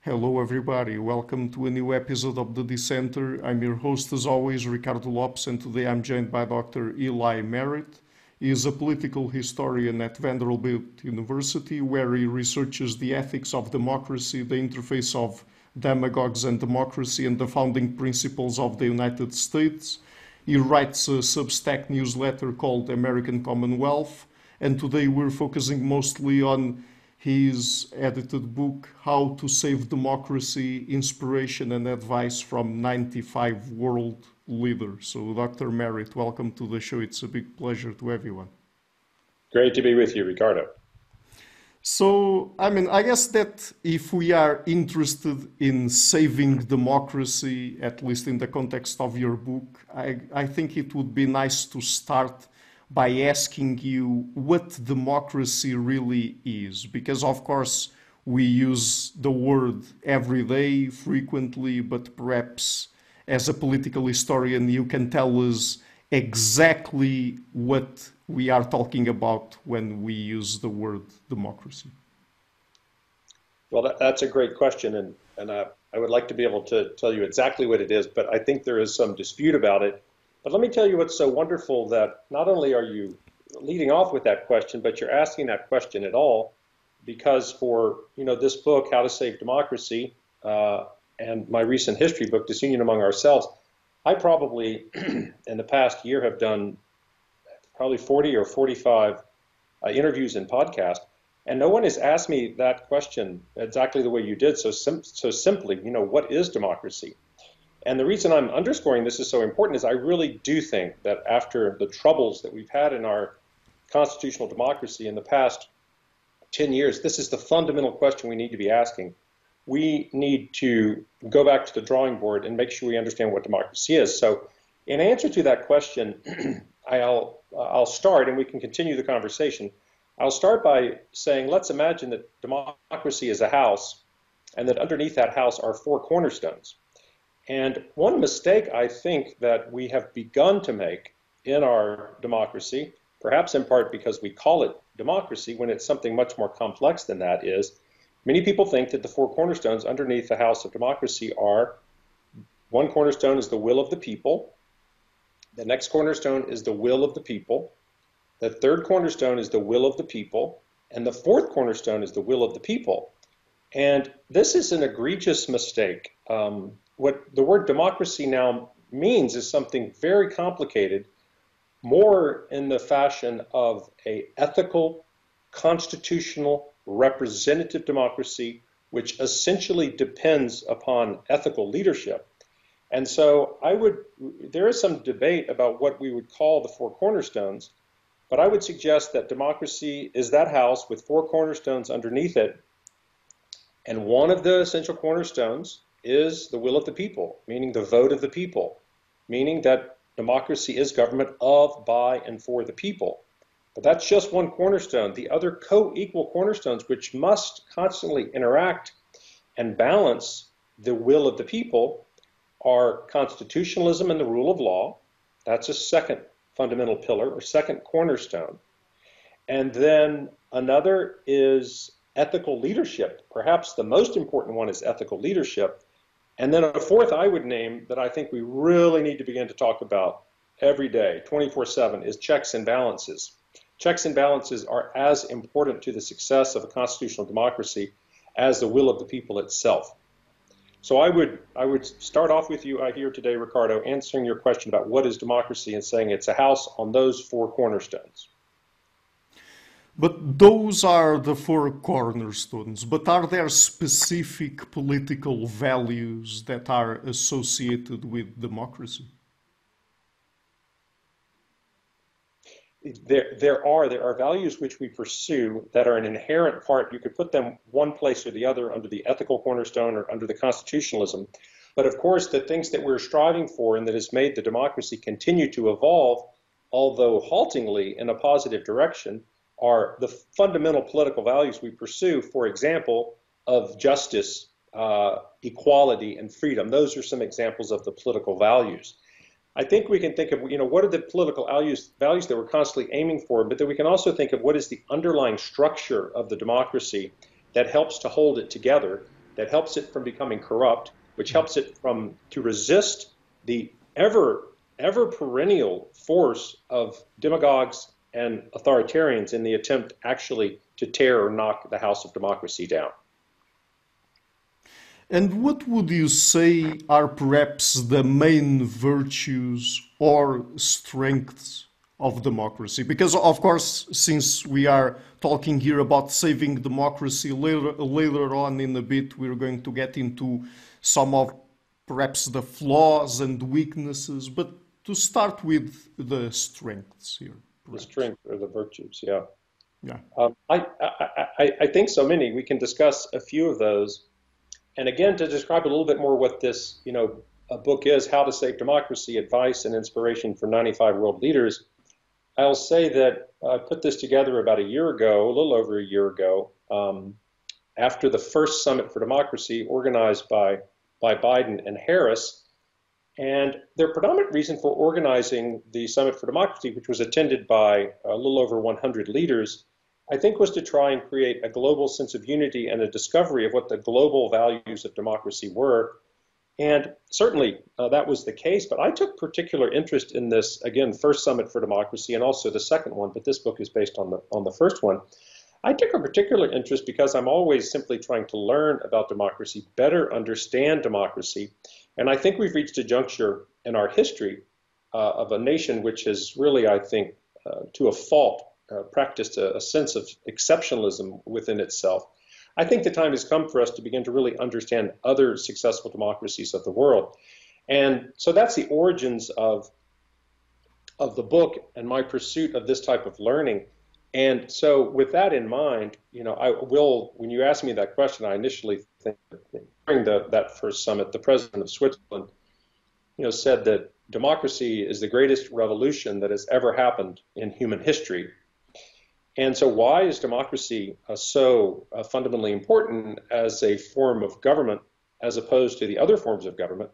Hello, everybody. Welcome to a new episode of the Dissenter. I'm your host, as always, Ricardo Lopes, and today I'm joined by Dr. Eli Merritt. He is a political historian at Vanderbilt University, where he researches the ethics of democracy, the interface of demagogues and democracy, and the founding principles of the United States. He writes a Substack newsletter called American Commonwealth, and today we're focusing mostly on his edited book, How to Save Democracy, Inspiration and Advice from 95 World Leaders. So, Dr. Merritt, welcome to the show. It's a big pleasure to have you on. Great to be with you, Ricardo. So, I guess that if we are interested in saving democracy, at least in the context of your book, I think it would be nice to start by asking you what democracy really is. Because, of course, we use the word every day, frequently, but perhaps as a political historian, you can tell us exactly what we are talking about when we use the word democracy. Well, that's a great question, and I would like to be able to tell you exactly what it is, but I think there is some dispute about it. But let me tell you what's so wonderful, that not only are you leading off with that question, but you're asking that question at all, because for this book, How to Save Democracy, and my recent history book, Disunion Among Ourselves, I probably in the past year have done probably 40 or 45 interviews and podcasts, and no one has asked me that question exactly the way you did, so simply, what is democracy? And the reason I'm underscoring this is so important is I really do think that after the troubles that we've had in our constitutional democracy in the past 10 years, this is the fundamental question we need to be asking. We need to go back to the drawing board and make sure we understand what democracy is. So in answer to that question, I'll start, and we can continue the conversation. I'll start by saying, let's imagine that democracy is a house, and that underneath that house are four cornerstones. And one mistake I think that we have begun to make in our democracy, perhaps in part because we call it democracy when it's something much more complex than that, is many people think that the four cornerstones underneath the house of democracy are: one cornerstone is the will of the people, the next cornerstone is the will of the people, the third cornerstone is the will of the people, and the fourth cornerstone is the will of the people. And this is an egregious mistake. What the word democracy now means is something very complicated, more in the fashion of an ethical, constitutional, representative democracy, which essentially depends upon ethical leadership. And so there is some debate about what we would call the four cornerstones, but I would suggest that democracy is that house with four cornerstones underneath it, and one of the essential cornerstones is the will of the people, meaning the vote of the people, meaning that democracy is government of, by, and for the people. But that's just one cornerstone. The other co-equal cornerstones, which must constantly interact and balance the will of the people, are constitutionalism and the rule of law. That's a second fundamental pillar, or second cornerstone. And then another is ethical leadership. Perhaps the most important one is ethical leadership. And then a fourth I would name that I think we really need to begin to talk about every day, 24/7, is checks and balances. Checks and balances are as important to the success of a constitutional democracy as the will of the people itself. So I would start off with you here today, Ricardo, answering your question about what is democracy and saying it's a house on those four cornerstones. But those are the four cornerstones. But are there specific political values that are associated with democracy? There are values which we pursue that are an inherent part. You could put them one place or the other under the ethical cornerstone or under the constitutionalism. But of course, the things that we're striving for and that has made the democracy continue to evolve, although haltingly in a positive direction, are the fundamental political values we pursue, for example, of justice, equality, and freedom. Those are some examples of the political values. I think we can think of, what are the political values that we're constantly aiming for, but then we can also think of what is the underlying structure of the democracy that helps to hold it together. that helps it from becoming corrupt, which helps it to resist the ever perennial force of demagogues and authoritarians in the attempt actually to tear or knock the house of democracy down. And what would you say are perhaps the main virtues or strengths of democracy? Because, of course, since we are talking here about saving democracy, later on in a bit we're going to get into some of perhaps the flaws and weaknesses, but to start with the strengths here. Perhaps. The strength or the virtues, yeah. Yeah. I think so many. We can discuss a few of those. And again, to describe a little bit more what this, a book is, How to Save Democracy, Advice and Inspiration for 95 World Leaders, I'll say that I put this together about a year ago, a little over a year ago, after the first Summit for Democracy organized by Biden and Harris. And their predominant reason for organizing the Summit for Democracy, which was attended by a little over 100 leaders, I think was to try and create a global sense of unity and a discovery of what the global values of democracy were. And certainly that was the case, but I took particular interest in this, again, first Summit for Democracy and also the second one, but this book is based on the first one. I took a particular interest because I'm always simply trying to learn about democracy, better understand democracy. And I think we've reached a juncture in our history of a nation which has really, I think, to a fault, practiced a sense of exceptionalism within itself. I think the time has come for us to begin to really understand other successful democracies of the world. And so that's the origins of the book and my pursuit of this type of learning. And so with that in mind, when you ask me that question, I initially think during that first summit, the president of Switzerland, said that democracy is the greatest revolution that has ever happened in human history. And so why is democracy so fundamentally important as a form of government as opposed to the other forms of government?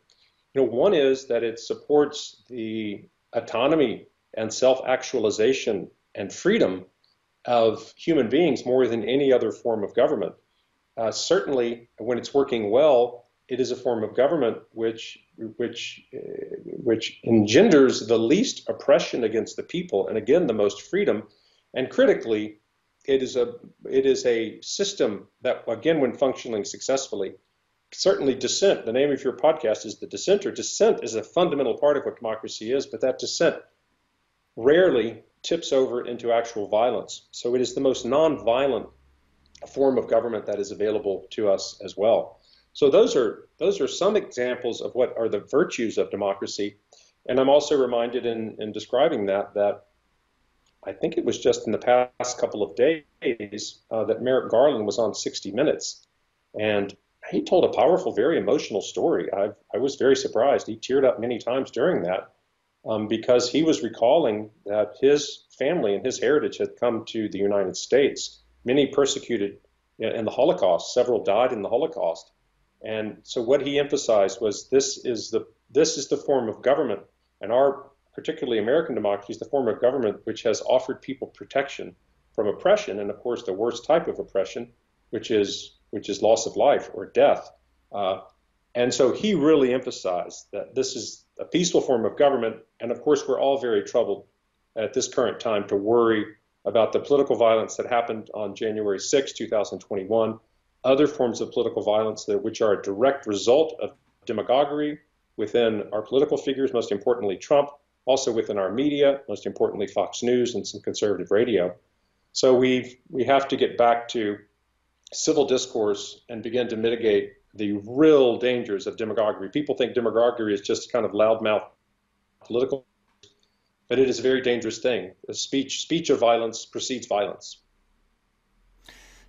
One is that it supports the autonomy and self-actualization and freedom of human beings more than any other form of government. Certainly, when it's working well, it is a form of government which engenders the least oppression against the people, and again, the most freedom. And critically, it is a system that, again, when functioning successfully, certainly dissent, the name of your podcast is The Dissenter. Dissent is a fundamental part of what democracy is, but that dissent rarely tips over into actual violence. So it is the most nonviolent form of government that is available to us as well. So those are some examples of what are the virtues of democracy. And I'm also reminded in describing that I think it was just in the past couple of days that Merrick Garland was on 60 Minutes. And he told a powerful, very emotional story. I was very surprised. He teared up many times during that because he was recalling that his family and his heritage had come to the United States. Many persecuted in the Holocaust. Several died in the Holocaust. And so what he emphasized was this is the form of government, and our particularly American democracy is the form of government which has offered people protection from oppression, and of course the worst type of oppression, which is loss of life or death. And so he really emphasized that this is a peaceful form of government, and of course we're all very troubled at this current time to worry about the political violence that happened on January 6, 2021, other forms of political violence which are a direct result of demagoguery within our political figures, most importantly Trump, also within our media, most importantly Fox News and some conservative radio. So we have to get back to civil discourse and begin to mitigate the real dangers of demagoguery. People think demagoguery is just kind of loudmouth political, but it is a very dangerous thing. Speech of violence precedes violence.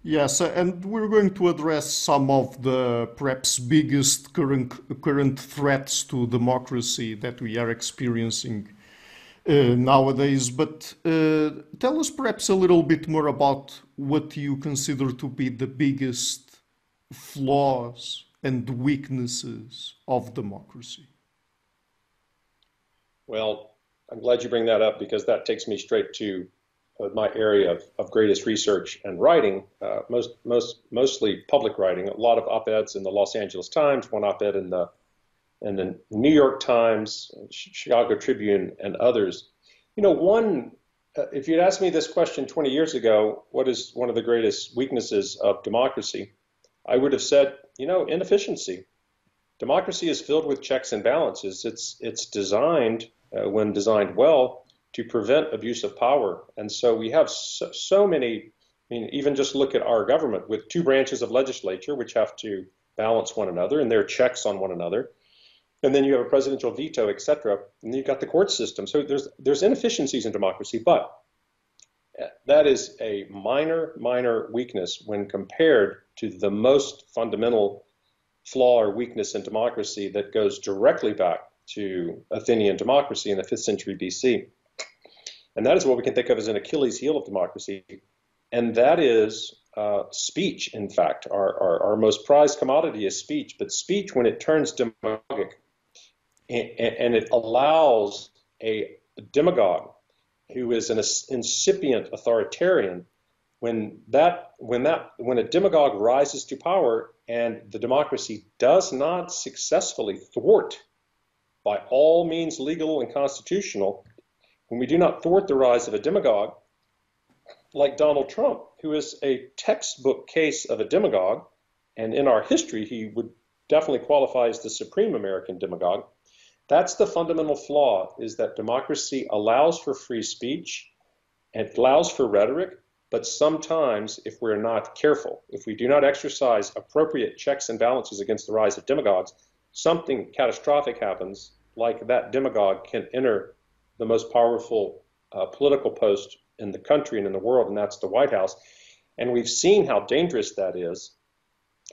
Yes, and we're going to address some of the perhaps biggest current threats to democracy that we are experiencing nowadays. But tell us perhaps a little bit more about what you consider to be the biggest flaws and weaknesses of democracy. Well, I'm glad you bring that up because that takes me straight to my area of greatest research and writing, mostly public writing. A lot of op-eds in the Los Angeles Times, one op-ed in the New York Times, Chicago Tribune, and others. If you'd asked me this question 20 years ago, what is one of the greatest weaknesses of democracy? I would have said, inefficiency. Democracy is filled with checks and balances. It's designed, when designed well, to prevent abuse of power. And so we have so many, even just look at our government with two branches of legislature, which have to balance one another, and there are checks on one another. And then you have a presidential veto, et cetera. And you've got the court system. So there's inefficiencies in democracy, but that is a minor weakness when compared to the most fundamental flaw or weakness in democracy that goes directly back to Athenian democracy in the 5th century BC. And that is what we can think of as an Achilles heel of democracy. And that is speech, in fact. Our most prized commodity is speech. But speech, when it turns demagogic, and it allows a demagogue who is an incipient authoritarian, when a demagogue rises to power and the democracy does not successfully thwart by all means legal and constitutional, when we do not thwart the rise of a demagogue like Donald Trump, who is a textbook case of a demagogue, and in our history he would definitely qualify as the supreme American demagogue. That's the fundamental flaw, is that democracy allows for free speech and it allows for rhetoric, but sometimes if we're not careful, if we do not exercise appropriate checks and balances against the rise of demagogues, something catastrophic happens, like that demagogue can enter the most powerful political post in the country and in the world, and that's the White House. And we've seen how dangerous that is.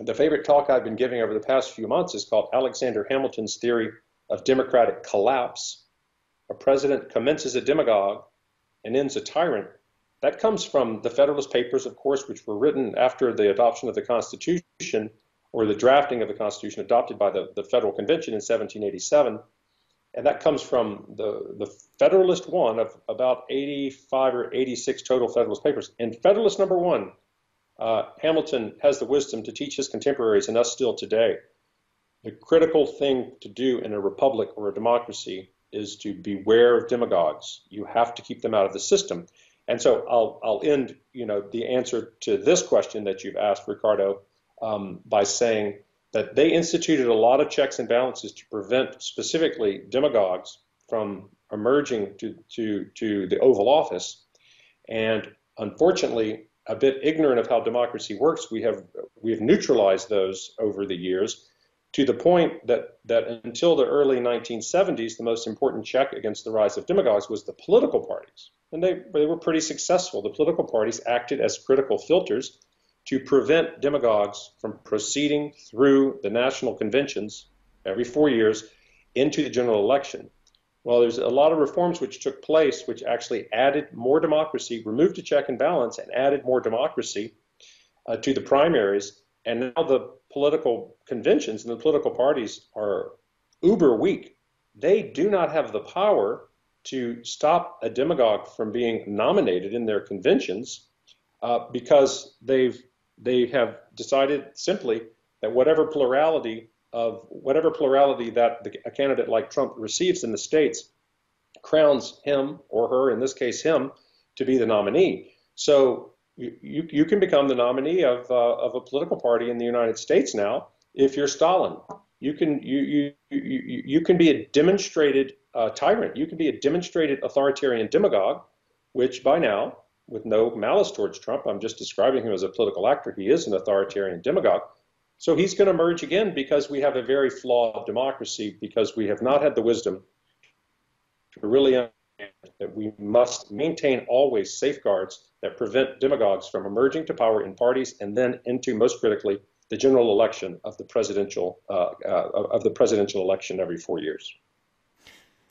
The favorite talk I've been giving over the past few months is called Alexander Hamilton's Theory of Democratic Collapse. A president commences a demagogue and ends a tyrant. That comes from the Federalist Papers, of course, which were written after the adoption of the Constitution, or the drafting of the Constitution adopted by the Federal Convention in 1787. And that comes from the Federalist one of about 85 or 86 total Federalist Papers. In Federalist number 1, Hamilton has the wisdom to teach his contemporaries and us still today. The critical thing to do in a republic or a democracy is to beware of demagogues. You have to keep them out of the system. And so I'll end, the answer to this question that you've asked, Ricardo, by saying that they instituted a lot of checks and balances to prevent specifically demagogues from emerging to the Oval Office. And unfortunately, a bit ignorant of how democracy works, we have neutralized those over the years, to the point that until the early 1970s, the most important check against the rise of demagogues was the political parties. And they were pretty successful. The political parties acted as critical filters to prevent demagogues from proceeding through the national conventions every 4 years into the general election. Well, there's a lot of reforms which took place which actually added more democracy, removed a check and balance, and added more democracy to the primaries. And now the political conventions and the political parties are uber weak. They do not have the power to stop a demagogue from being nominated in their conventions because they have decided simply that whatever plurality that a candidate like Trump receives in the states crowns him or her, in this case him, to be the nominee. So you can become the nominee of a political party in the United States now if you're Stalin. You can be a demonstrated tyrant. You can be a demonstrated authoritarian demagogue, which by now, with no malice towards Trump, I'm just describing him as a political actor. He is an authoritarian demagogue. So he's going to emerge again because we have a very flawed democracy, because we have not had the wisdom to really understand that we must maintain always safeguards that prevent demagogues from emerging to power in parties and then into, most critically, the general election of the presidential election every 4 years.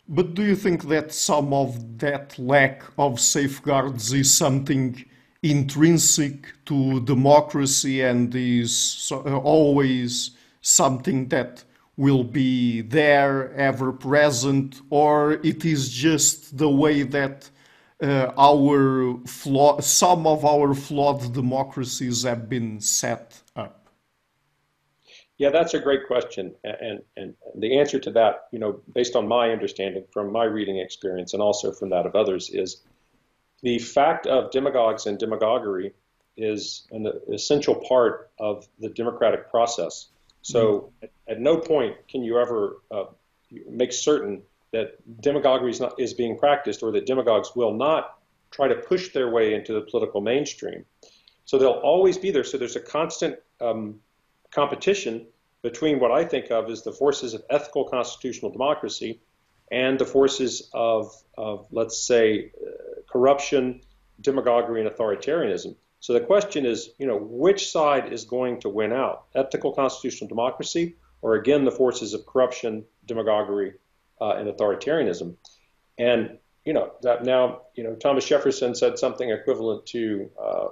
But do you think that some of that lack of safeguards is something intrinsic to democracy and is always something that will be there, ever present, or it is just the way that some of our flawed democracies have been set up? Yeah, that's a great question. And the answer to that, based on my understanding from my reading experience and also from that of others, is the fact of demagogues and demagoguery is an essential part of the democratic process. So at no point can you ever make certain that demagoguery is being practiced, or that demagogues will not try to push their way into the political mainstream. So they'll always be there. So there's a constant competition between what I think of as the forces of ethical constitutional democracy and the forces of let's say, corruption, demagoguery, and authoritarianism. So the question is, which side is going to win out? Ethical constitutional democracy, or again, the forces of corruption, demagoguery, and authoritarianism? And, that now, Thomas Jefferson said something equivalent to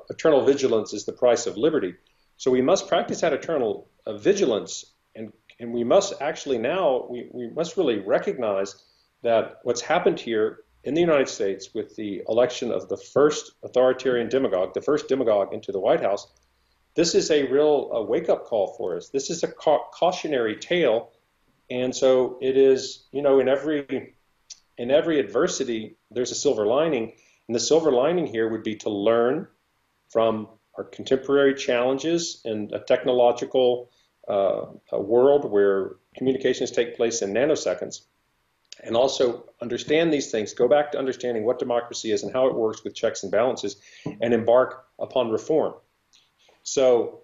eternal vigilance is the price of liberty. So we must practice that eternal vigilance, and we must actually now, we must really recognize that what's happened here in the United States with the election of the first authoritarian demagogue, the first demagogue into the White House, this is a real wake-up call for us. This is a cautionary tale, and so it is, in every adversity, there's a silver lining, and the silver lining here would be to learn from our contemporary challenges in a technological world where communications take place in nanoseconds, and also understand these things, go back to understanding what democracy is and how it works with checks and balances, and embark upon reform. So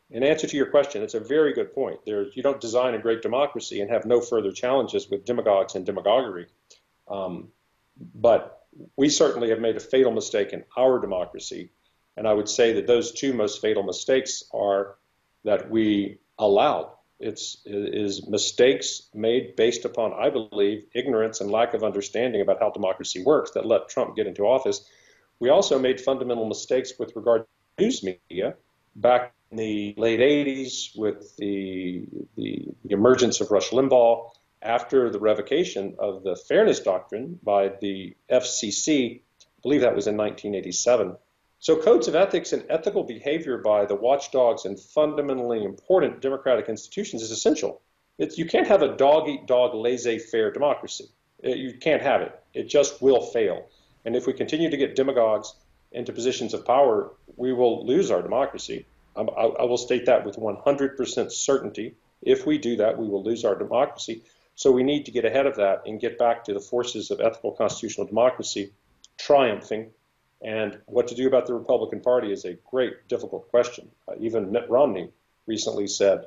in answer to your question, it's a very good point. You don't design a great democracy and have no further challenges with demagogues and demagoguery. But we certainly have made a fatal mistake in our democracy. And I would say that those two most fatal mistakes are that we allowed. It is mistakes made based upon, I believe, ignorance and lack of understanding about how democracy works that let Trump get into office. We also made fundamental mistakes with regard to news media back in the late 80s with the emergence of Rush Limbaugh, after the revocation of the fairness doctrine by the FCC. I believe that was in 1987. So codes of ethics and ethical behavior by the watchdogs and fundamentally important democratic institutions is essential. You can't have a dog-eat-dog laissez-faire democracy. You can't have it. It just will fail. And if we continue to get demagogues into positions of power, we will lose our democracy. I will state that with 100% certainty. If we do that, we will lose our democracy. So we need to get ahead of that and get back to the forces of ethical constitutional democracy triumphing. And what to do about the Republican Party is a great, difficult question. Even Mitt Romney recently said,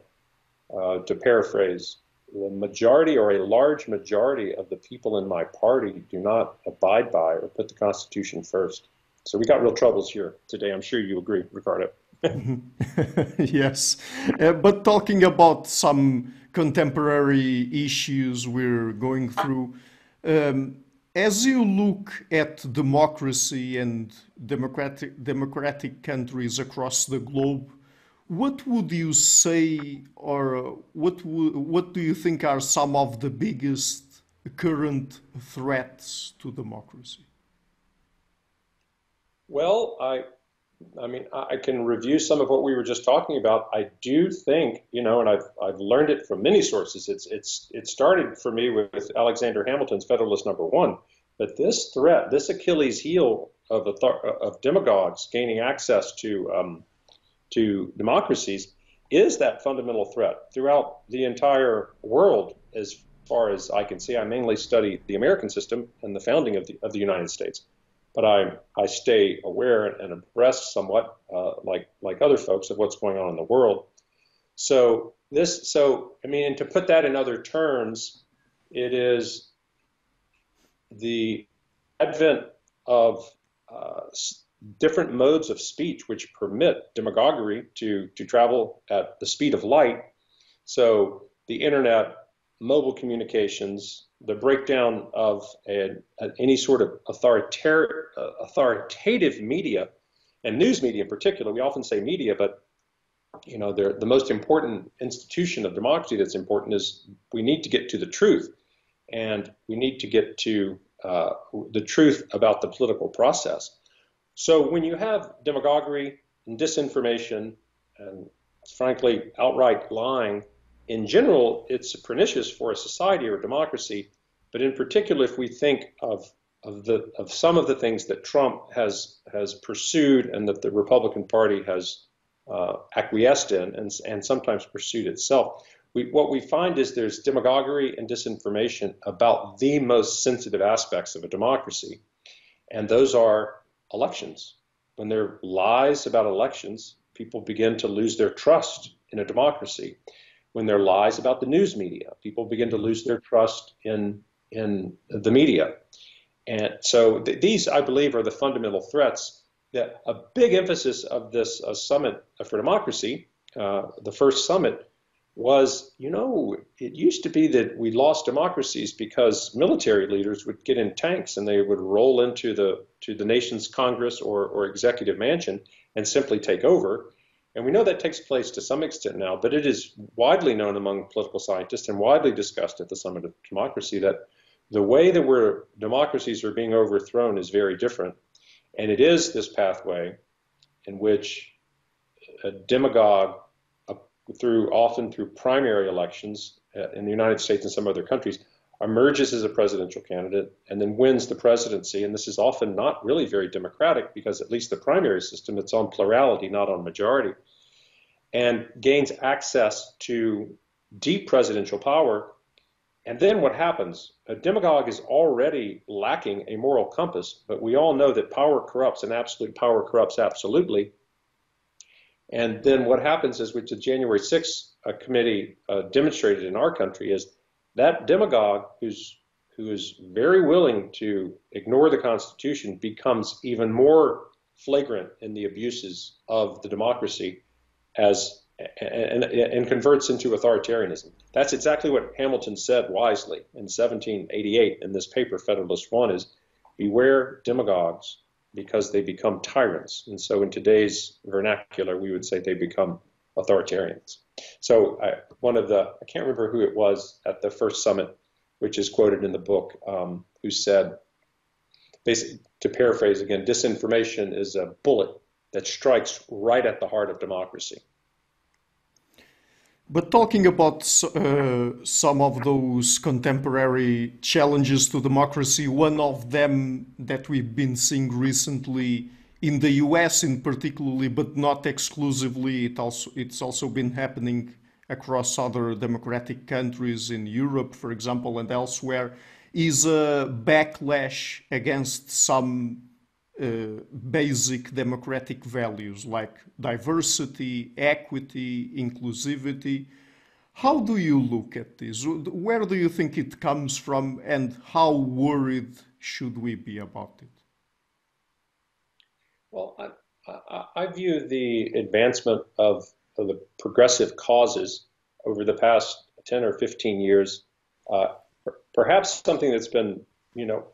to paraphrase, the majority or a large majority of the people in my party do not abide by or put the Constitution first. So we got real troubles here today. I'm sure you agree, Ricardo. Yes. But talking about some contemporary issues we're going through, as you look at democracy and democratic countries across the globe, what would you say, or what do you think are some of the biggest current threats to democracy? Well, I mean, I can review some of what we were just talking about. I do think, and I've learned it from many sources. It started for me with Alexander Hamilton's Federalist Number 1. But this threat, this Achilles heel of demagogues gaining access to democracies, is that fundamental threat throughout the entire world. As far as I can see, I mainly study the American system and the founding of the United States. But I stay aware and abreast somewhat, like other folks, of what's going on in the world. So I mean, and to put that in other terms, it is the advent of different modes of speech which permit demagoguery to travel at the speed of light. So the internet, mobile communications, the breakdown of any sort of authoritative media, and news media in particular. We often say media, but the most important institution of democracy that's important is we need to get to the truth, and we need to get to the truth about the political process. So when you have demagoguery and disinformation and, frankly, outright lying, in general, it's pernicious for a society or a democracy. But in particular, if we think of some of the things that Trump has pursued and that the Republican Party has acquiesced in and sometimes pursued itself, what we find is there's demagoguery and disinformation about the most sensitive aspects of a democracy, and those are elections. When there are lies about elections, people begin to lose their trust in a democracy. When there are lies about the news media, people begin to lose their trust in the media. And so these, I believe, are the fundamental threats. That a big emphasis of this summit for democracy, the first summit, was, it used to be that we lost democracies because military leaders would get in tanks and they would roll into the nation's Congress or executive mansion and simply take over. And we know that takes place to some extent now, but it is widely known among political scientists and widely discussed at the Summit of Democracy that the way that democracies are being overthrown is very different. And it is this pathway in which a demagogue, often through primary elections in the United States and some other countries, emerges as a presidential candidate and then wins the presidency. And this is often not really very democratic because at least the primary system, it's on plurality, not on majority, and gains access to deep presidential power. And then what happens? A demagogue is already lacking a moral compass, but we all know that power corrupts and absolute power corrupts absolutely. And then what happens is, which the January 6th committee demonstrated in our country, is that demagogue who is very willing to ignore the Constitution becomes even more flagrant in the abuses of the democracy and converts into authoritarianism. That's exactly what Hamilton said wisely in 1788 in this paper, Federalist One, is beware demagogues because they become tyrants. And so in today's vernacular, we would say they become authoritarians. So I can't remember who it was at the first summit, which is quoted in the book, who said, basically, to paraphrase again, disinformation is a bullet that strikes right at the heart of democracy. But talking about some of those contemporary challenges to democracy, one of them that we've been seeing recently in the US in particularly, but not exclusively, it's also been happening across other democratic countries in Europe, for example, and elsewhere, is a backlash against some basic democratic values like diversity, equity, inclusivity. How do you look at this? Where do you think it comes from, and how worried should we be about it? Well, I view the advancement of the progressive causes over the past 10 or 15 years, perhaps something that's been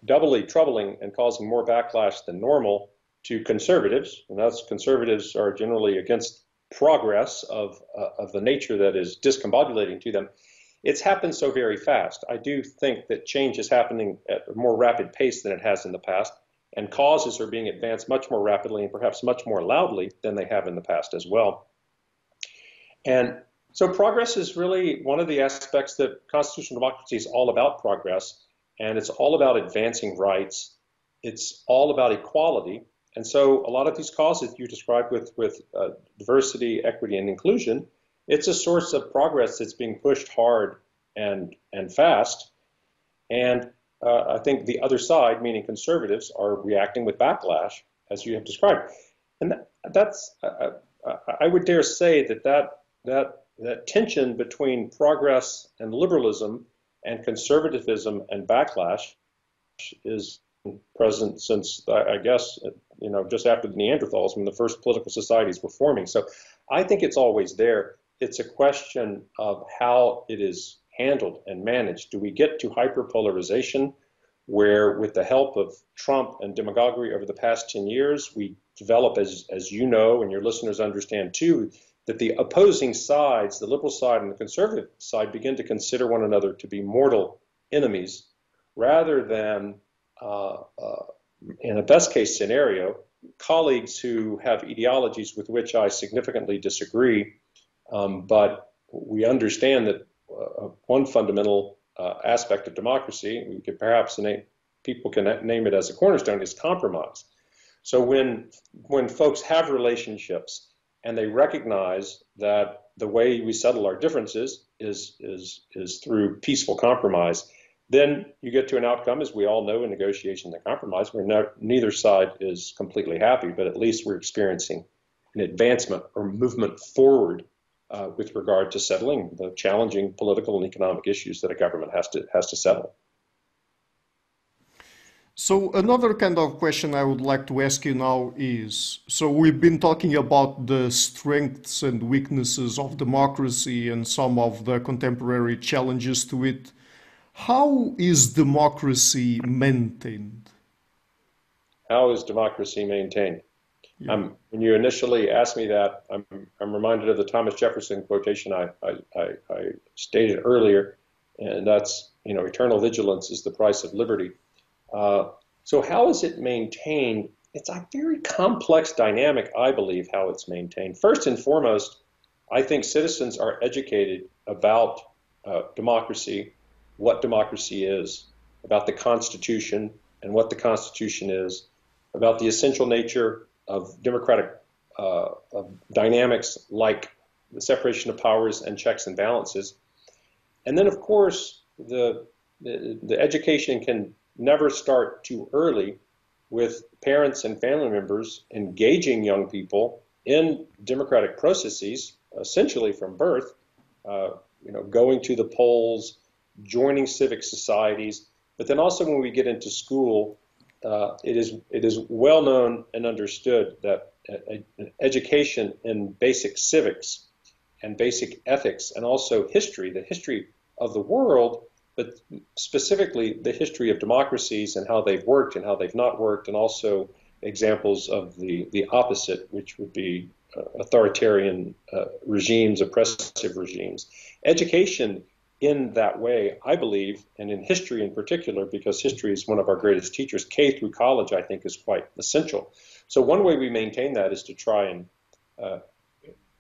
doubly troubling and causing more backlash than normal to conservatives. And that's conservatives are generally against progress of the nature that is discombobulating to them. It's happened so very fast. I do think that change is happening at a more rapid pace than it has in the past, and causes are being advanced much more rapidly and perhaps much more loudly than they have in the past as well. And so progress is really one of the aspects that constitutional democracy is all about, progress. And it's all about advancing rights. It's all about equality. And so a lot of these causes you described with diversity, equity, and inclusion, it's a source of progress that's being pushed hard and fast. And I think the other side, meaning conservatives, are reacting with backlash, as you have described. And that's, I would dare say that tension between progress and liberalism and conservatism and backlash is present since, I guess, just after the Neanderthals, when the first political societies were forming. So I think it's always there. It's a question of how it is handled and managed. Do we get to hyperpolarization, where with the help of Trump and demagoguery over the past 10 years, we develop, as you know, and your listeners understand too, that the opposing sides, the liberal side and the conservative side, begin to consider one another to be mortal enemies, rather than in a best case scenario, colleagues who have ideologies with which I significantly disagree, but we understand that one fundamental aspect of democracy, we could perhaps people can name it as a cornerstone, is compromise. So when folks have relationships and they recognize that the way we settle our differences is through peaceful compromise, then you get to an outcome, as we all know in negotiation and compromise, where neither side is completely happy, but at least we're experiencing an advancement or movement forward with regard to settling the challenging political and economic issues that a government has to settle. So another kind of question I would like to ask you now is, so we've been talking about the strengths and weaknesses of democracy and some of the contemporary challenges to it. How is democracy maintained? How is democracy maintained? Yeah. When you initially asked me that, I'm reminded of the Thomas Jefferson quotation I stated earlier, and that's, eternal vigilance is the price of liberty. So how is it maintained? It's a very complex dynamic, I believe, how it's maintained. First and foremost, I think citizens are educated about democracy, what democracy is, about the Constitution and what the Constitution is, about the essential nature of democratic dynamics like the separation of powers and checks and balances. And then, of course, the education can never start too early with parents and family members engaging young people in democratic processes, essentially from birth, going to the polls, joining civic societies. But then also when we get into school, it is well known and understood that education in basic civics and basic ethics and also history, the history of the world, but specifically the history of democracies and how they've worked and how they've not worked, and also examples of the opposite, which would be authoritarian regimes, oppressive regimes. Education in that way, I believe, and in history in particular, because history is one of our greatest teachers, K through college, I think, is quite essential. So one way we maintain that is to try and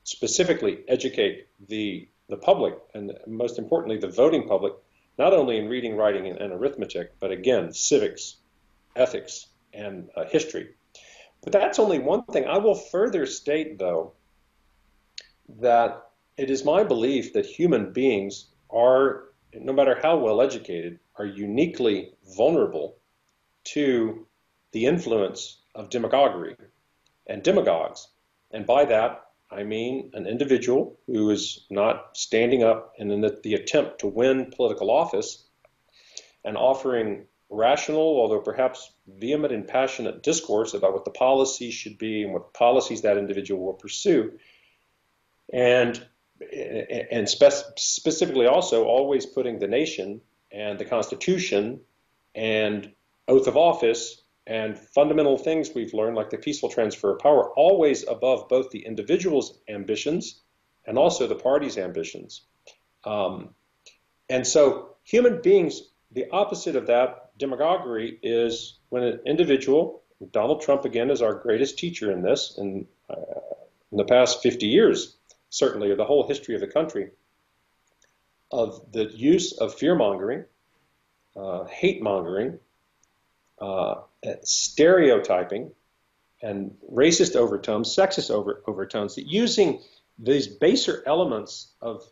specifically educate the public, and most importantly, the voting public, not only in reading, writing, and arithmetic, but again, civics, ethics, and history. But that's only one thing. I will further state, though, that it is my belief that human beings are, no matter how well educated, are uniquely vulnerable to the influence of demagoguery and demagogues. And by that, I mean an individual who is not standing up and in the attempt to win political office and offering rational, although perhaps vehement and passionate discourse about what the policies should be and what policies that individual will pursue. And specifically also always putting the nation and the Constitution and oath of office and fundamental things we've learned, like the peaceful transfer of power, always above both the individual's ambitions and also the party's ambitions. And so human beings, the opposite of that demagoguery is when an individual, Donald Trump again is our greatest teacher in this, in the past 50 years, certainly, or the whole history of the country, of the use of fear-mongering, hate-mongering, stereotyping, and racist overtones, sexist overtones, using these baser elements of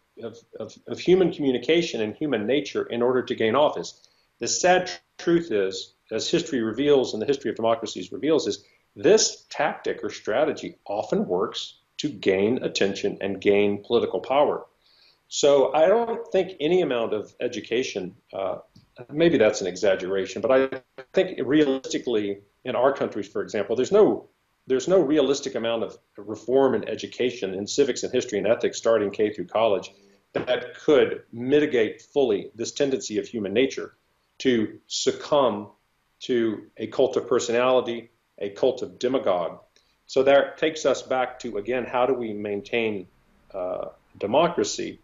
human communication and human nature in order to gain office. The sad truth is, as history reveals and the history of democracies reveals, is this tactic or strategy often works to gain attention and gain political power. So I don't think any amount of education, maybe that's an exaggeration, but I think realistically in our country, for example, there's no realistic amount of reform in education in civics and history and ethics starting K through college that could mitigate fully this tendency of human nature to succumb to a cult of personality, a cult of demagogue. So that takes us back to, again, how do we maintain democracy?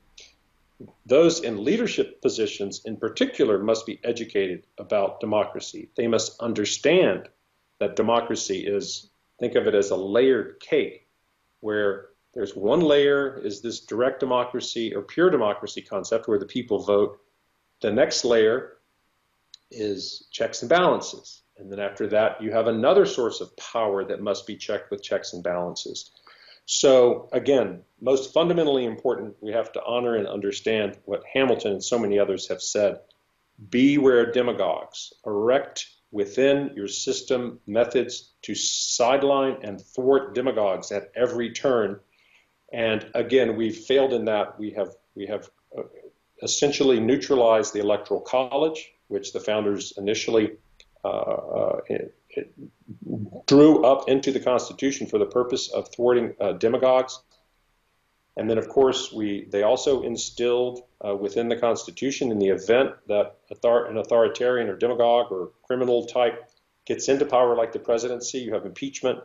those in leadership positions in particular must be educated about democracy. They must understand that democracy is, think of it as a layered cake, where there's one layer is this direct democracy or pure democracy concept where the people vote. The next layer is checks and balances. And then after that, you have another source of power that must be checked with checks and balances. So again, most fundamentally important, we have to honor and understand what Hamilton and so many others have said. Beware demagogues. Erect within your system methods to sideline and thwart demagogues at every turn. And again, we've failed in that. We have essentially neutralized the Electoral College, which the founders initially drew up into the Constitution for the purpose of thwarting demagogues. And then, of course, they also instilled within the Constitution, in the event that an authoritarian or demagogue or criminal type gets into power like the presidency, you have impeachment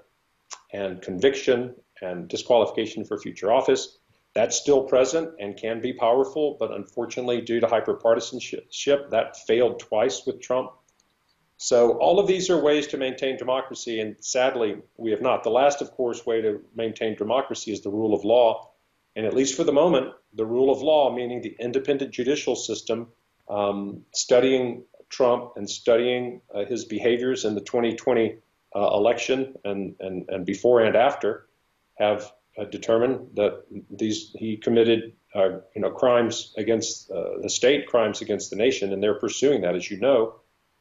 and conviction and disqualification for future office. That's still present and can be powerful, but unfortunately, due to hyperpartisanship, that failed twice with Trump. So all of these are ways to maintain democracy, and sadly, we have not. The last, of course, way to maintain democracy is the rule of law. And at least for the moment, the rule of law, meaning the independent judicial system, studying Trump and studying his behaviors in the 2020 election and before and after, have determined that he committed crimes against the state, crimes against the nation, and they're pursuing that, as you know,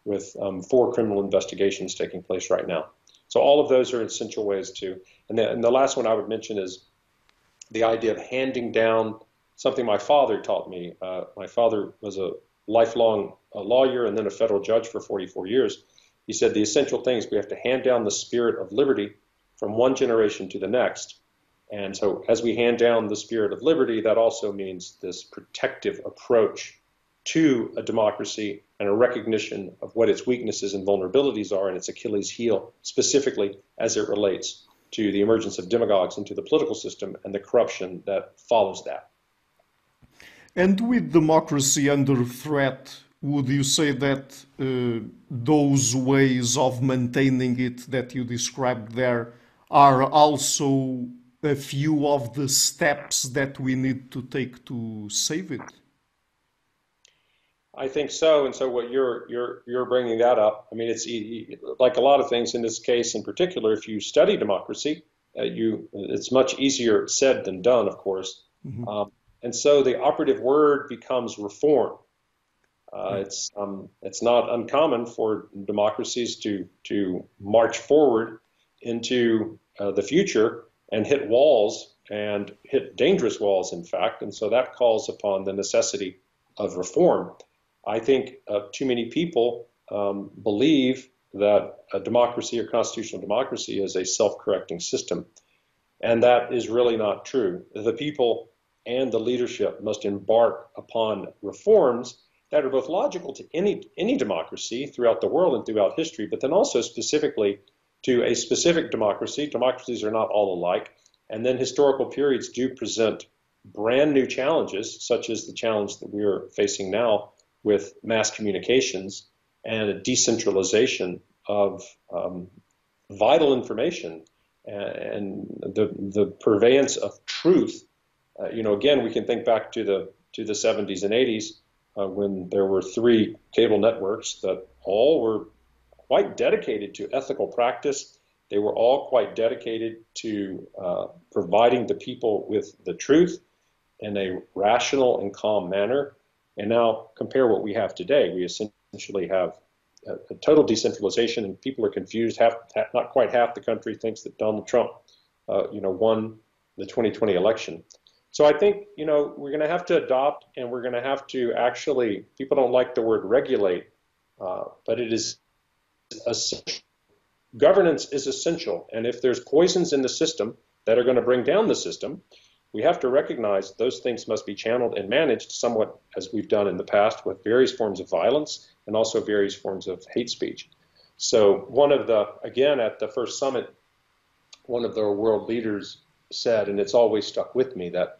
with 4 criminal investigations taking place right now. So all of those are essential ways to, and the last one I would mention is the idea of handing down something my father taught me. My father was a lifelong lawyer and then a federal judge for 44 years. He said the essential thing is we have to hand down the spirit of liberty from one generation to the next. And so as we hand down the spirit of liberty, that also means this protective approach to a democracy and a recognition of what its weaknesses and vulnerabilities are and its Achilles heel, specifically as it relates to the emergence of demagogues into the political system and the corruption that follows that. And with democracy under threat, would you say that those ways of maintaining it that you described there are also a few of the steps that we need to take to save it? I think so, and so what you're bringing that up. I mean, it's like a lot of things in this case in particular. If you study democracy, it's much easier said than done, of course. Mm-hmm. And so the operative word becomes reform. It's not uncommon for democracies to march forward into the future and hit walls, and hit dangerous walls, in fact. And so that calls upon the necessity of reform. I think too many people believe that a democracy or constitutional democracy is a self-correcting system. And that is really not true. The people and the leadership must embark upon reforms that are both logical to any democracy throughout the world and throughout history, but then also specifically to a specific democracy. Democracies are not all alike. And then historical periods do present brand new challenges, such as the challenge that we are facing now with mass communications and a decentralization of vital information and the purveyance of truth. Again, we can think back to the 70s and 80s when there were 3 cable networks that all were quite dedicated to ethical practice. They were all quite dedicated to providing the people with the truth in a rational and calm manner. And now compare what we have today. We essentially have a total decentralization, and people are confused. Not quite half the country thinks that Donald Trump, won the 2020 election. So I think, we're going to have to adopt, and we're going to have to actually, people don't like the word regulate, but it is essential. Governance is essential. And if there's poisons in the system that are going to bring down the system, we have to recognize those things must be channeled and managed somewhat as we've done in the past with various forms of violence and also various forms of hate speech. So again, at the first summit, one of the world leaders said, and it's always stuck with me, that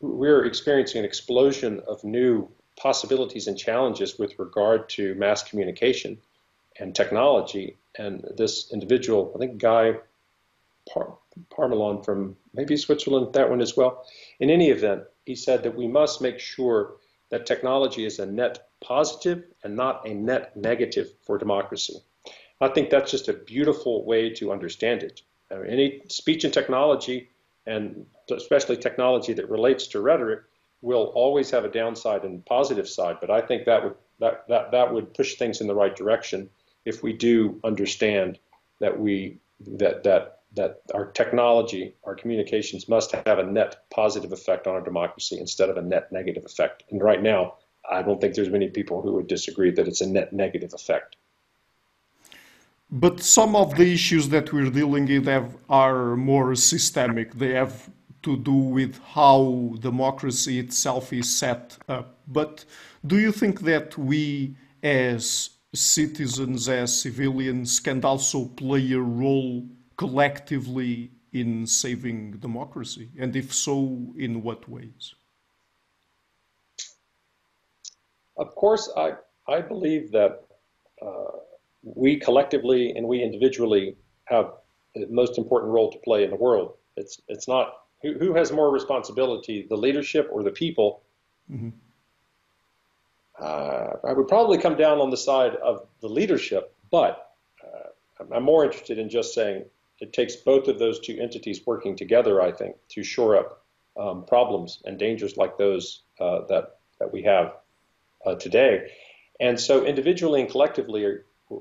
we're experiencing an explosion of new possibilities and challenges with regard to mass communication and technology. And this individual, I think Guy Parmelon from maybe Switzerland, that one as well. In any event, he said that we must make sure that technology is a net positive and not a net negative for democracy. I think that's just a beautiful way to understand it. I mean, any speech and technology, and especially technology that relates to rhetoric, will always have a downside and positive side. But I think that would push things in the right direction if we do understand that that our technology, our communications must have a net positive effect on our democracy instead of a net negative effect. And right now, I don't think there's many people who would disagree that it's a net negative effect. But some of the issues that we're dealing with are more systemic. They have to do with how democracy itself is set up. But do you think that we as citizens, as civilians, can also play a role collectively in saving democracy? And if so, in what ways? Of course, I believe that we collectively and we individually have the most important role to play in the world. It's not who has more responsibility, the leadership or the people. Mm-hmm. I would probably come down on the side of the leadership, but I'm more interested in just saying it takes both of those two entities working together, I think, to shore up problems and dangers like those that we have today. And so individually and collectively,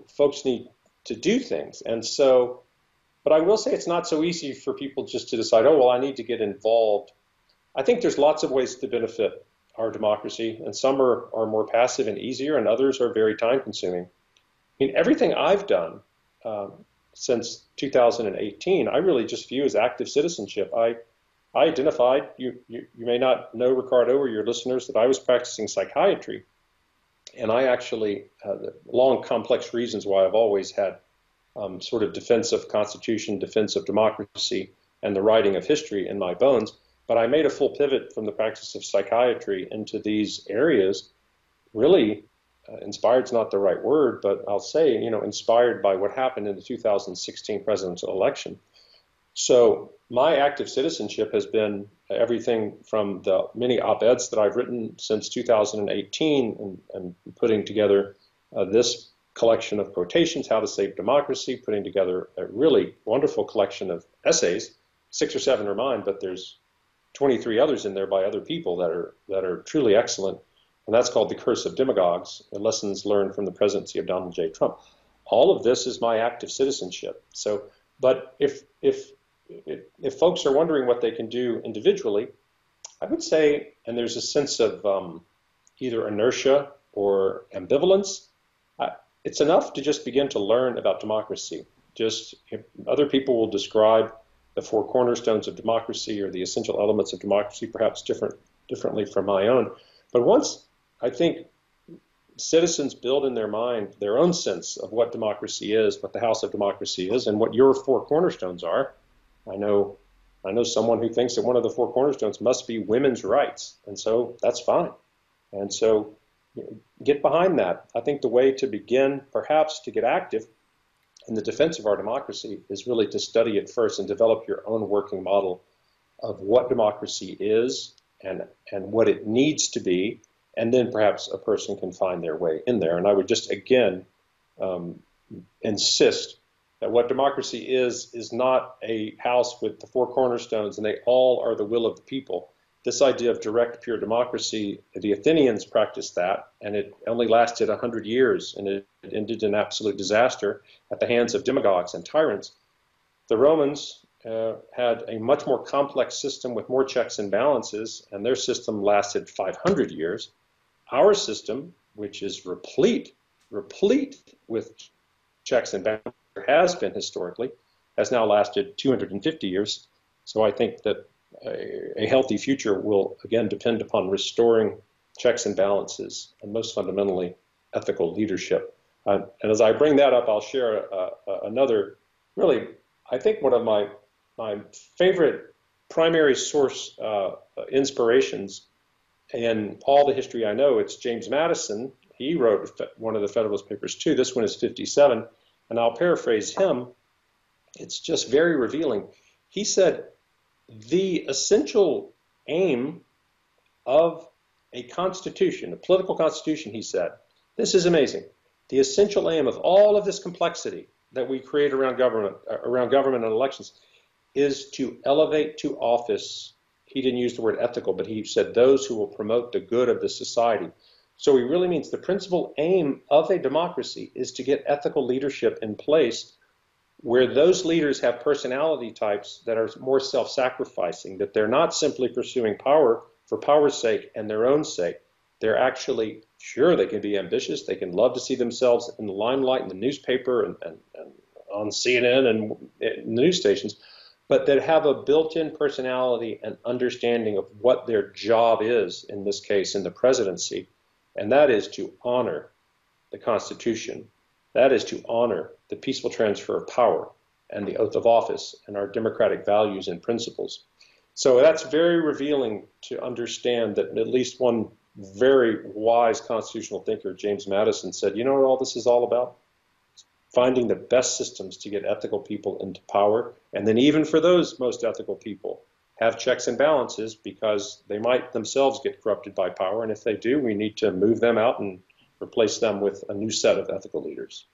folks need to do things. And so, but I will say it's not so easy for people just to decide, oh, well, I need to get involved. I think there's lots of ways to benefit our democracy, and some are more passive and easier, and others are very time consuming. I mean, everything I've done since 2018, I really just view as active citizenship. I identified, you may not know, Ricardo, or your listeners, that I was practicing psychiatry. And I actually, long, complex reasons why I've always had sort of defense of Constitution, defense of democracy, and the writing of history in my bones. But I made a full pivot from the practice of psychiatry into these areas, really inspired's not the right word, but I'll say, inspired by what happened in the 2016 presidential election. So my active citizenship has been everything from the many op-eds that I've written since 2018 and putting together this collection of quotations, How to Save Democracy, putting together a really wonderful collection of essays. 6 or 7 are mine, but there's 23 others in there by other people that are truly excellent. And that's called The Curse of Demagogues, the Lessons Learned from the Presidency of Donald J. Trump. All of this is my active citizenship. So, but if folks are wondering what they can do individually, I would say, and there's a sense of either inertia or ambivalence, it's enough to just begin to learn about democracy. Just other people will describe the 4 cornerstones of democracy or the essential elements of democracy perhaps differently from my own. But once I think citizens build in their mind their own sense of what democracy is, what the house of democracy is, and what your 4 cornerstones are. I know someone who thinks that one of the 4 cornerstones must be women's rights, and so that's fine. And so get behind that. I think the way to begin, perhaps, to get active in the defense of our democracy is really to study it first and develop your own working model of what democracy is and what it needs to be, and then perhaps a person can find their way in there. And I would just, again, insist that what democracy is not a house with the 4 cornerstones and they all are the will of the people. This idea of direct, pure democracy, the Athenians practiced that, and it only lasted 100 years, and it ended in absolute disaster at the hands of demagogues and tyrants. The Romans had a much more complex system with more checks and balances, and their system lasted 500 years. Our system, which is replete with checks and balances, has been historically, has now lasted 250 years. So I think that a healthy future will, again, depend upon restoring checks and balances, and most fundamentally, ethical leadership. And as I bring that up, I'll share another, really, I think one of my favorite primary source inspirations in all the history I know, it's James Madison. He wrote one of the Federalist Papers too. This one is 57, and I'll paraphrase him. It's just very revealing. He said, the essential aim of a constitution, a political constitution, he said, this is amazing. The essential aim of all of this complexity that we create around government and elections is to elevate to office. He didn't use the word ethical, but he said those who will promote the good of the society. So he really means the principal aim of a democracy is to get ethical leadership in place where those leaders have personality types that are more self-sacrificing, that they're not simply pursuing power for power's sake and their own sake. They're actually, sure, they can be ambitious. They can love to see themselves in the limelight in the newspaper and on CNN and in the news stations, but that have a built-in personality and understanding of what their job is, in this case, in the presidency, and that is to honor the Constitution. That is to honor the peaceful transfer of power and the oath of office and our democratic values and principles. So that's very revealing to understand that at least one very wise constitutional thinker, James Madison, said, you know what all this is all about? Finding the best systems to get ethical people into power, and then even for those most ethical people, have checks and balances because they might themselves get corrupted by power, and if they do, we need to move them out and replace them with a new set of ethical leaders.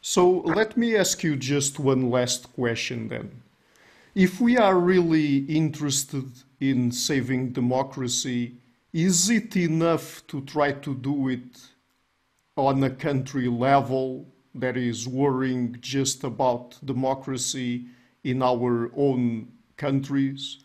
So let me ask you just one last question then. If we are really interested in saving democracy, is it enough to try to do it on a country level that is worrying just about democracy in our own countries?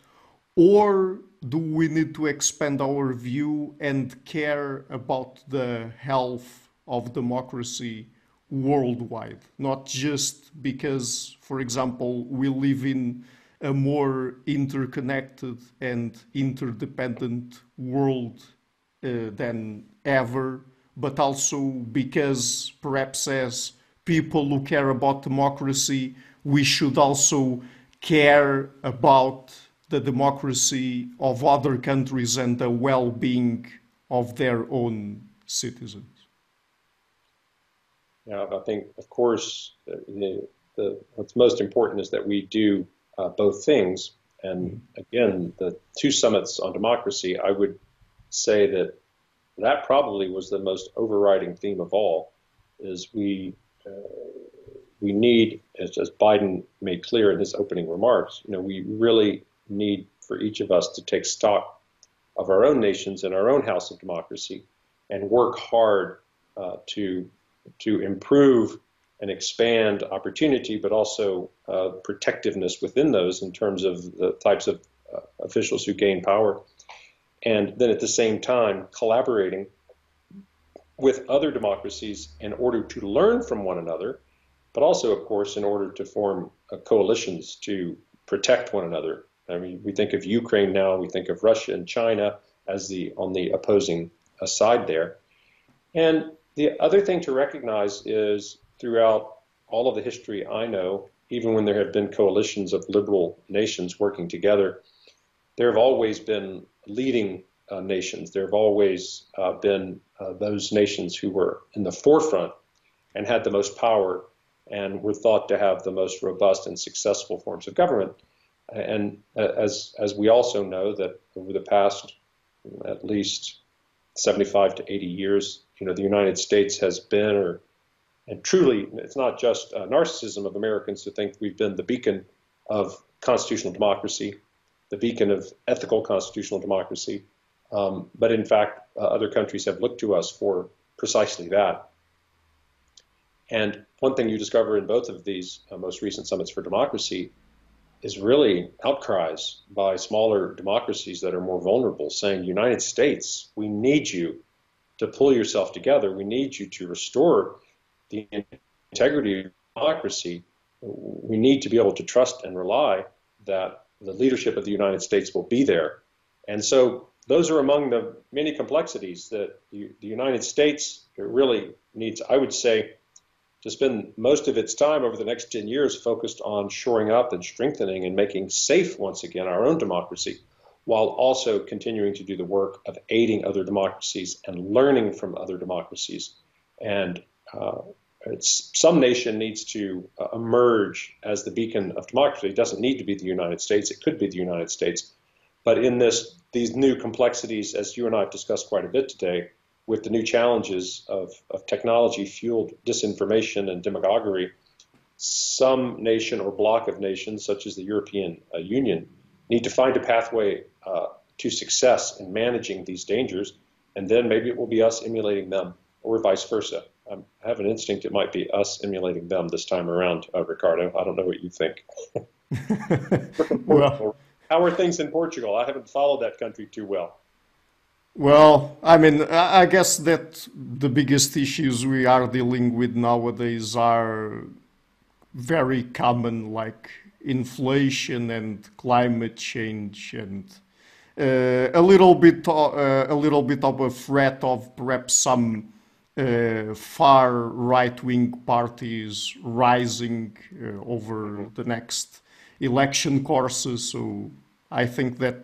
Or do we need to expand our view and care about the health of democracy worldwide? Not just because, for example, we live in a more interconnected and interdependent world than ever, but also because perhaps as people who care about democracy, we should also care about the democracy of other countries and the well-being of their own citizens. Yeah, I think, of course, what's most important is that we do both things. And again, the two summits on democracy, I would say that probably was the most overriding theme of all, is we need, as Biden made clear in his opening remarks, we really need for each of us to take stock of our own nations and our own house of democracy and work hard to improve and expand opportunity, but also protectiveness within those in terms of the types of officials who gain power. And then at the same time, collaborating with other democracies in order to learn from one another, but also, of course, in order to form coalitions to protect one another. I mean, we think of Ukraine now, we think of Russia and China as on the opposing side there. And the other thing to recognize is throughout all of the history I know, even when there have been coalitions of liberal nations working together, there have always been leading nations. There have always been those nations who were in the forefront and had the most power and were thought to have the most robust and successful forms of government. And as we also know that over the past at least 75 to 80 years, the United States has been, and truly, it's not just narcissism of Americans to think we've been the beacon of constitutional democracy, the beacon of ethical constitutional democracy, but in fact, other countries have looked to us for precisely that. And one thing you discover in both of these most recent summits for democracy is really outcries by smaller democracies that are more vulnerable, saying, United States, we need you to pull yourself together. We need you to restore the integrity of democracy. We need to be able to trust and rely that the leadership of the United States will be there. And so those are among the many complexities that the United States really needs, I would say, to spend most of its time over the next 10 years focused on shoring up and strengthening and making safe once again our own democracy, while also continuing to do the work of aiding other democracies and learning from other democracies. And some nation needs to emerge as the beacon of democracy. It doesn't need to be the United States. It could be the United States. But in these new complexities, as you and I have discussed quite a bit today, with the new challenges of technology-fueled disinformation and demagoguery, some nation or block of nations, such as the European Union, need to find a pathway to success in managing these dangers, and then maybe it will be us emulating them, or vice versa. I have an instinct it might be us emulating them this time around, Ricardo. I don't know what you think. Well, how are things in Portugal? I haven't followed that country too well. well, I mean, I guess that the biggest issues we are dealing with nowadays are very common, like inflation and climate change, and a little bit of a threat of perhaps some far right-wing parties rising over the next election courses. So I think that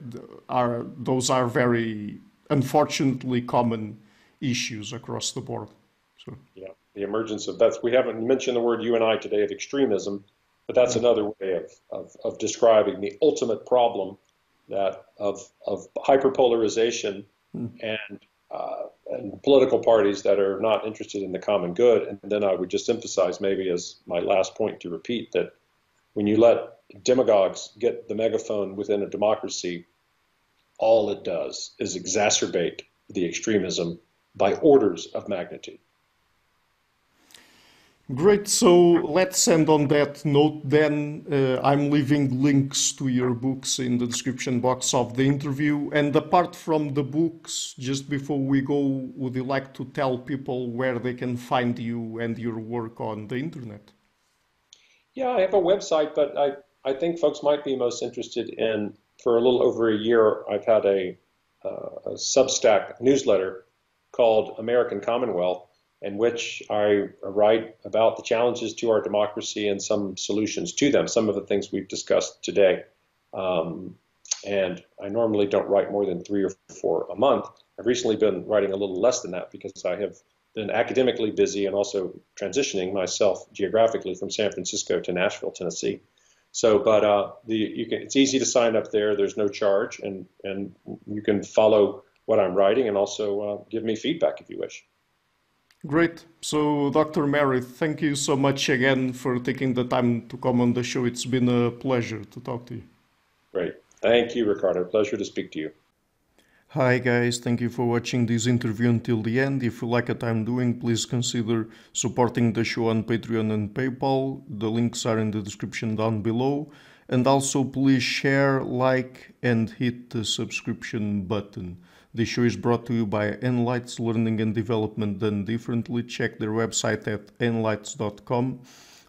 those are very unfortunately common issues across the board. So yeah, the emergence of that. We haven't mentioned the word you and I today of extremism, but that's another way of describing the ultimate problem that of hyperpolarization and political parties that are not interested in the common good. And then I would just emphasize, maybe as my last point to repeat, that when you let demagogues get the megaphone within a democracy, all it does is exacerbate the extremism by orders of magnitude. great. So let's end on that note then. I'm leaving links to your books in the description box of the interview. And apart from the books, just before we go, would you like to tell people where they can find you and your work on the internet? Yeah, I have a website, but I think folks might be most interested in, for a little over a year, I've had a Substack newsletter called American Commonwealth, in which I write about the challenges to our democracy and some solutions to them, some of the things we've discussed today. And I normally don't write more than 3 or 4 a month. I've recently been writing a little less than that because I have been academically busy and also transitioning myself geographically from San Francisco to Nashville, Tennessee. So, but it's easy to sign up there. There's no charge, and you can follow what I'm writing and also give me feedback if you wish. Great. So, Dr. Merritt, thank you so much again for taking the time to come on the show. It's been a pleasure to talk to you. Great. Thank you, Ricardo. Pleasure to speak to you. Hi guys, thank you for watching this interview until the end. If you like what I'm doing, please consider supporting the show on Patreon and PayPal. The links are in the description down below. And also please share, like and hit the subscription button. This show is brought to you by Enlights Learning and Development Done Differently. Check their website at enlights.com.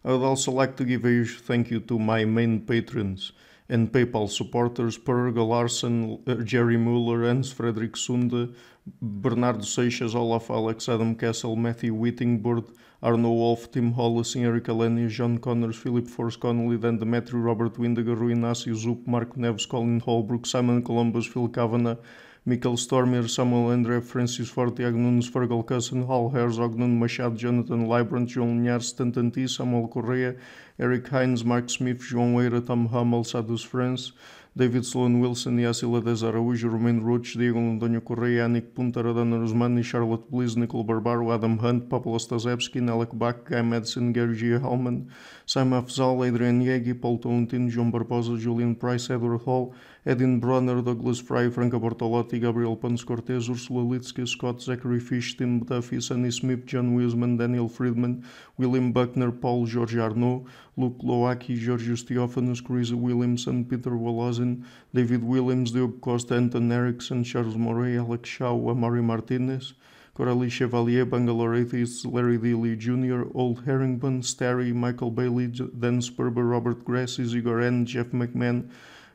I would also like to give a huge thank you to my main patrons and PayPal supporters: Perga Larsen, Jerry Muller, Hans Frederick Sunde, Bernardo Seixas, Olaf Alex, Adam Kessel, Matthew Whittingbird, Arno Wolf, Tim Hollis, Eric Alenia, John Connors, Philip Force Connolly, Dan Demetrio, Robert Windiger, Rui Inácio Zup, Marco Neves, Colin Holbrook, Simon Columbus, Phil Kavanagh, Michael Stormer, Samuel André, Francis Forte, Tiago Nunes, Fergal Cusson, Hal Herzog, Nuno Machado, Jonathan Librant, João Linhares, Stanton T, Samuel Correa, Eric Hines, Mark Smith, João Eira, Tom Hummel, Sadus France, David Sloan Wilson, Yacila Dez Araújo, Romain Roach, Diego Londonho Correia, Anik Punta, Radana Rosmani, Charlotte Bliss, Nicole Barbaro, Adam Hunt, Pablo Stazewski, Alec Bach, Guy Madison, Gary G. Hallman, Sam Afzal, Adrian Yegi, Paul Tolentino, João Barbosa, Julian Price, Edward Hall, Edin Bronner, Douglas Fry, Franca Bortolotti, Gabriel Pons Cortez, Ursula Litsky, Scott, Zachary Fish, Tim Duffy, Sonny Smith, John Wiseman, Daniel Friedman, William Buckner, Paul George Arnaud, Luke Loaki, Georgios Theophanos, Chris Williamson, Peter Wolozin, David Williams, Diogo Costa, Anton Erickson, Charles Morey, Alex Shaw, Amari Martinez, Coralie Chevalier, Bangalore Atheists, Larry Dealey Jr., Old Herringbone, Starry, Michael Bailey, Dan Sperber, Robert Grassi, Igor N., Jeff McMahon,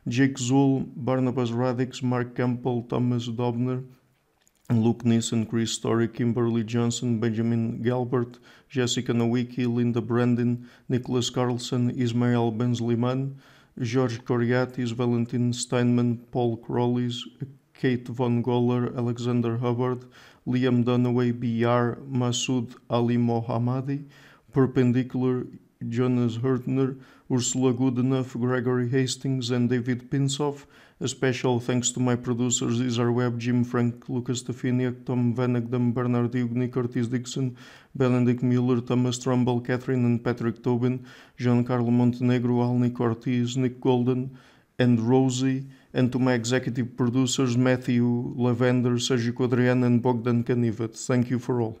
Jake Zool, Barnabas Radix, Mark Campbell, Thomas Dobner, Luke Neeson, Chris Story, Kimberly Johnson, Benjamin Galbert, Jessica Nowicki, Linda Brandon, Nicholas Carlson, Ismael Benzliman, George Coriatis, Valentin Steinman, Paul Crowleys, Kate Von Goller, Alexander Hubbard, Liam Dunaway, B.R., Masood Ali Mohammadi, Perpendicular, Jonas Hurtner, Ursula Goodenough, Gregory Hastings, and David Pinsoff. A special thanks to my producers, Isar Webb, Jim Frank, Lucas Stefaniak, Tom Vanagdam, Bernard Hugni, Curtis Dixon, Benedict Mueller, Thomas Trumbull, Catherine and Patrick Tobin, Giancarlo Montenegro, Alnick Ortiz, Nick Golden, and Rosie, and to my executive producers, Matthew Lavender, Sergio Quadrian, and Bogdan Kanivat. Thank you for all.